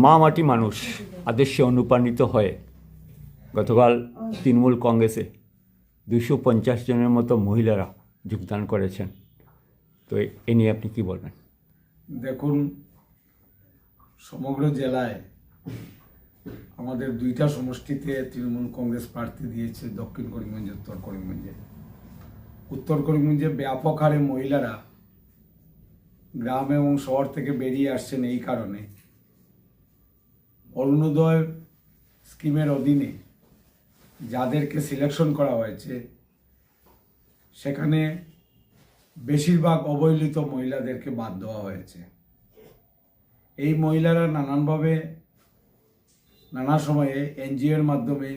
মা মাটি মানুষ আদর্শে অনুপ্রাণিত হয়ে গতকাল তৃণমূল কংগ্রেসে 250 জনের মতো মহিলারা যোগদান করেছেন। তো এ নিয়ে আপনি কি বলবেন? দেখুন, সমগ্র জেলায় আমাদের দুইটা সমষ্টিতে তৃণমূল কংগ্রেস প্রার্থী দিয়েছে, দক্ষিণ করিমগঞ্জে, উত্তর করিমগঞ্জে। উত্তর করিমগঞ্জে ব্যাপক হারে মহিলারা গ্রাম এবং শহর থেকে বেরিয়ে আসছেন এই কারণে অরুণোদয় স্কিমের অধীনে যাদেরকে সিলেকশন করা হয়েছে সেখানে বেশিরভাগ অবহেলিত মহিলাদেরকে বাদ দেওয়া হয়েছে। এই মহিলারা নানানভাবে নানা সময়ে এনজিওর মাধ্যমে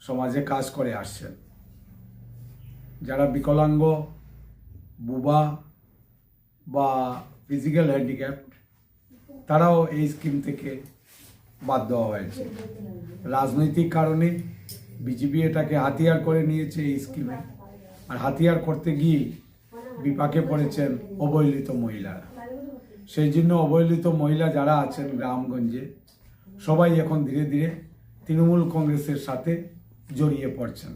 সমাজে কাজ করে আসছেন। যারা বিকলাঙ্গ, বুবা বা ফিজিক্যাল হ্যান্ডিক্যাপ্ট, তারাও এই স্কিম থেকে বাদ দেওয়া হয়েছে। রাজনৈতিক কারণে বিজেপি এটাকে হাতিয়ার করে নিয়েছে এই স্কিমে, আর হাতিয়ার করতে গিয়ে বিপাকে পড়েছেন অবহেলিত মহিলারা। সেই জন্য অবহেলিত মহিলা যারা আছেন গ্রামগঞ্জে সবাই এখন ধীরে ধীরে তৃণমূল কংগ্রেসের সাথে জড়িয়ে পড়ছেন।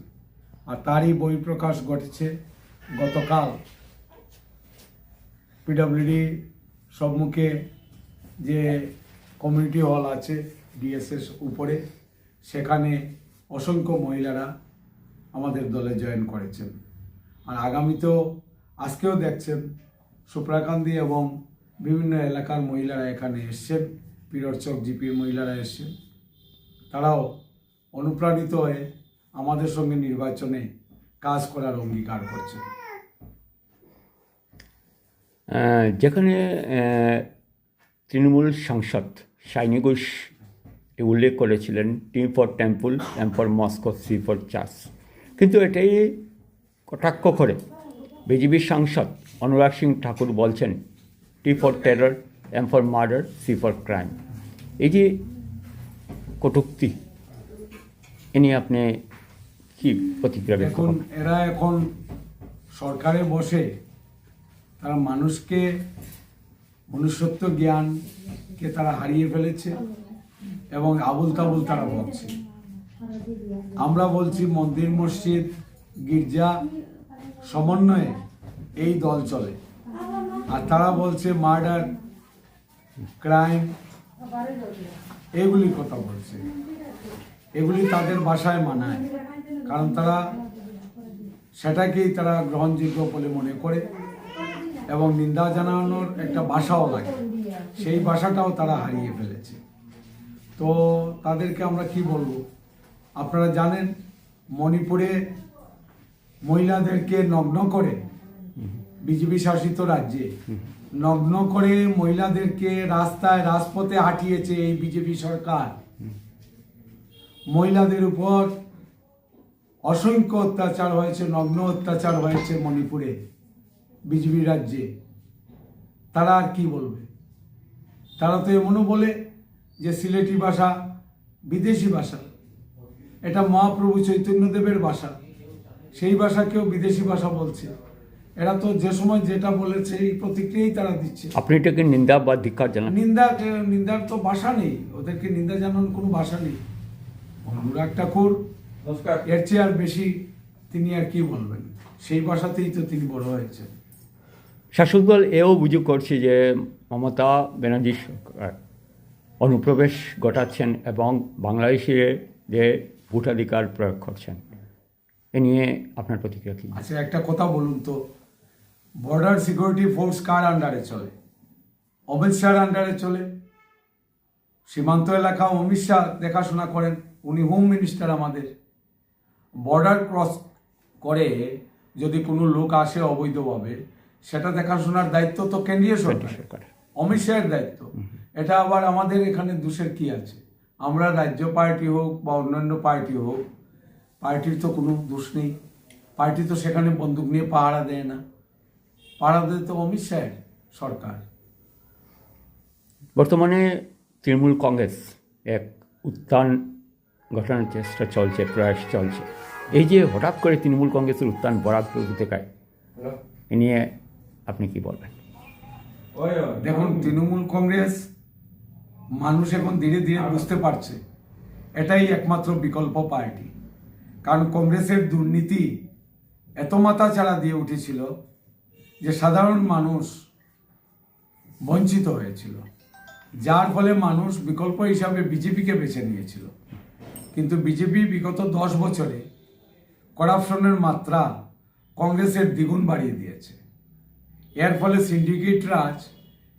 আর তারই বহিঃপ্রকাশ ঘটেছে গতকাল পিডব্লিউডি সম্মুখে যে কমিউনিটি হল আছে ডিএসএস উপরে, সেখানে অসংখ্য মহিলারা আমাদের দলে জয়েন করেছেন। আর আগামীতেও আজকেও দেখছেন সুপ্রাকান্দি এবং বিভিন্ন এলাকার মহিলারা এখানে এসছেন, পিরচক জিপির মহিলারা এসছেন। তারাও অনুপ্রাণিত হয়ে আমাদের সঙ্গে নির্বাচনে কাজ করার অঙ্গীকার করছেন। যেখানে তৃণমূল সাংসদ সাইনি ঘোষ উল্লেখ করেছিলেন T for temple, M for Moscow, C for church, কিন্তু এটাই কটাক্ষ করে বিজেপির সাংসদ অনুরাগ সিং ঠাকুর বলছেন T for terror, M for murder, C for crime. এই যে কটূক্তি, এ নিয়ে আপনি কি প্রতিক্রিয়া ব্যক্ত এখন করেন? এরা এখন সরকারে বসে তারা মানুষকে মনুষ্যত্ব জ্ঞানকে তারা হারিয়ে ফেলেছে এবং আবুল তাবুল তারা বলছে। আমরা বলছি মন্দির, মসজিদ, গির্জা সমন্বয়ে এই দল চলে, আর তারা বলছে মার্ডার, ক্রাইম, এগুলি কথা বলছে। এগুলি তাদের ভাষায় মানায়, কারণ তারা সেটাকেই তারা গ্রহণযোগ্য বলে মনে করে এবং নিন্দা জানানোর একটা ভাষাও লাগে, সেই ভাষাটাও তারা হারিয়ে ফেলেছে। তো তাদেরকে আমরা কি বলবো? আপনারা জানেন মণিপুরে মহিলাদেরকে নগ্ন করে, বিজেপি শাসিত রাজ্যে নগ্ন করে মহিলাদেরকে রাস্তায় রাজপথে হাঁটিয়েছে এই বিজেপি সরকার। মহিলাদের উপর অসংখ্য অত্যাচার হয়েছে, নগ্ন অত্যাচার হয়েছে মণিপুরে বিজেপি রাজ্যে। তারা আর কি বলবে? তারা তো এমনও বলে যে সিলেটি ভাষা বিদেশি ভাষা, এটা মহাপ্রভু চৈতন্যদেবের ভাষা, সেই ভাষাকেও বিদেশি ভাষা বলছে। এরা তো যে সময় যেটা বলেছে এই প্রতিক্রিয়াই তারা দিচ্ছে। আপনি এটাকে নিন্দা বা ধিক্কার জানান? নিন্দার তো ভাষা নেই, ওদেরকে নিন্দা জানানোর কোনো ভাষা নেই। অনুরাগ ঠাকুর এর চেয়ে আর বেশি তিনি আর কি বলবেন? সেই ভাষাতেই তো তিনি বড় হয়েছেন। শাসক দল এও অভিযোগ করছে যে মমতা ব্যানার্জি সরকার অনুপ্রবেশ ঘটাচ্ছেন এবং বাংলাদেশে যে ভোটাধিকার প্রয়োগ করছেন। এ নিয়ে আপনার প্রতিক্রিয়া কী? আচ্ছা, একটা কথা বলুন তো, বর্ডার সিকিউরিটি ফোর্স কার আন্ডারে চলে? অমিত শাহর আন্ডারে চলে। সীমান্ত এলাকা অমিত শাহ দেখাশোনা করেন, উনি হোম মিনিস্টার আমাদের। বর্ডার ক্রস করে যদি কোনো লোক আসে অবৈধভাবে, সেটা দেখাশোনার দায়িত্ব তো কেন্দ্রীয় সরকার, অমিত শাহের দায়িত্ব। এটা আবার আমাদের এখানে দোষের কি আছে? আমরা রাজ্য পার্টি হোক বা অন্যান্য পার্টি হোক, পার্টির তো কোনো দোষ নেই। পার্টি তো সেখানে বন্দুক নিয়ে পাহারা দেয় না, পাহারা দেয় তো অমিত শাহের সরকার। বর্তমানে তৃণমূল কংগ্রেস এক উত্থান ঘটানোর চেষ্টা চলছে, প্রয়াস চলছে। এই যে হঠাৎ করে তৃণমূল কংগ্রেসের উত্থান বরাক উপত্যকায়, এ নিয়ে আপনি কি বলবেন? দেখুন, তৃণমূল কংগ্রেস মানুষ এখন ধীরে ধীরে বুঝতে পারছে এটাই একমাত্র বিকল্প পার্টি। কারণ কংগ্রেসের দুর্নীতি এত মাথা চাড়া দিয়ে উঠেছিল যে সাধারণ মানুষ বঞ্চিত হয়েছিল, যার ফলে মানুষ বিকল্প হিসাবে বিজেপিকে বেছে নিয়েছিল। কিন্তু বিজেপি বিগত 10 বছরে করাপশনের মাত্রা কংগ্রেসের দ্বিগুণ বাড়িয়ে দিয়েছে। এর ফলে সিন্ডিকেট রাজ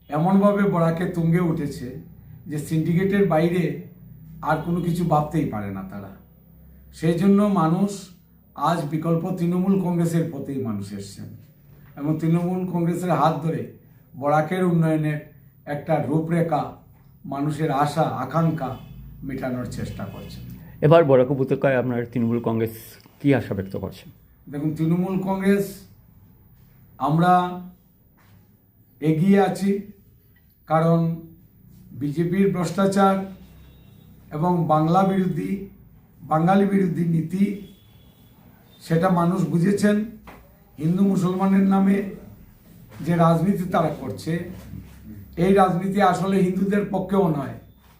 এমনভাবে বড়াকে তুঙ্গে উঠেছে যে সিন্ডিকেটের বাইরে আর কোনো কিছু ভাবতেই পারে না তারা। সেই জন্য মানুষ আজ বিকল্প তৃণমূল কংগ্রেসের প্রতি মানুষ এসছেন এবং তৃণমূল কংগ্রেসের হাত ধরে বরাকের উন্নয়নের একটা রূপরেখা, মানুষের আশা আকাঙ্ক্ষা মেটানোর চেষ্টা করছেন। এবার বরাক উপত্যকায় আপনার তৃণমূল কংগ্রেস কি আশা ব্যক্ত করছেন? দেখুন, তৃণমূল কংগ্রেস আমরা এগিয়ে আছি, কারণ বিজেপির ভ্রষ্টাচার এবং বাঙালি বিরোধী নীতি সেটা মানুষ বুঝেছেন। হিন্দু মুসলমানের নামে যে রাজনীতি তারা করছে, এই রাজনীতি আসলে হিন্দুদের পক্ষেও নয়,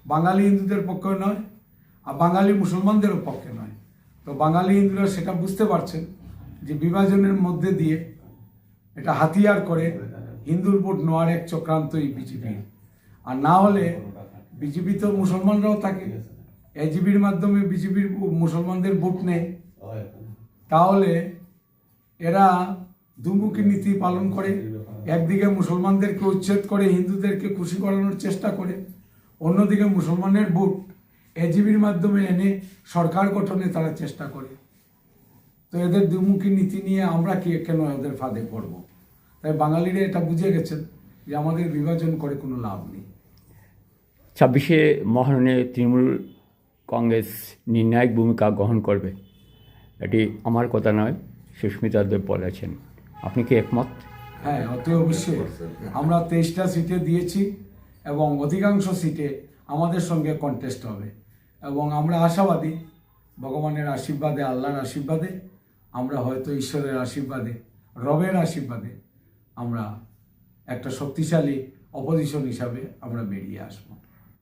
বাঙালি হিন্দুদের পক্ষেও নয়, আর বাঙালি মুসলমানদেরও পক্ষে নয়। তো বাঙালি হিন্দুরা সেটা বুঝতে পারছেন যে বিভাজনের মধ্যে দিয়ে এটা হাতিয়ার করে হিন্দুর ভোট নেওয়ার এক চক্রান্তই বিজেপির। আর না হলে বিজেপি তো মুসলমানরাও থাকে, এজিবির মাধ্যমে বিজেপির মুসলমানদের ভোট নেয়। তাহলে এরা দুমুখী নীতি পালন করে, একদিকে মুসলমানদেরকে উচ্ছেদ করে হিন্দুদেরকে খুশি করানোর চেষ্টা করে, অন্যদিকে মুসলমানের ভোট এজিবির মাধ্যমে এনে সরকার গঠনে তারা চেষ্টা করে। তো এদের দুমুখী নীতি নিয়ে আমরা কেন এদের ফাঁদে পড়ব? তাই বাঙালিরা এটা বুঝে গেছেন যে আমাদের বিভাজন করে কোনো লাভ নেই। 26শে মহারণে তৃণমূল কংগ্রেস নির্ণায়ক ভূমিকা গ্রহণ করবে, এটি আমার কথা নয়, সুস্মিতা দেব বলেছেন। আপনি কি একমত? হ্যাঁ, অতি অবশ্যই। আমরা 23টা সিটে দিয়েছি এবং অধিকাংশ সিটে আমাদের সঙ্গে কন্টেস্ট হবে এবং আমরা আশাবাদী ভগবানের আশীর্বাদে, আল্লাহর আশীর্বাদে, আমরা হয়তো ঈশ্বরের আশীর্বাদে, রবের আশীর্বাদে আমরা একটা শক্তিশালী অপোজিশন হিসাবে আমরা বেরিয়ে আসবো।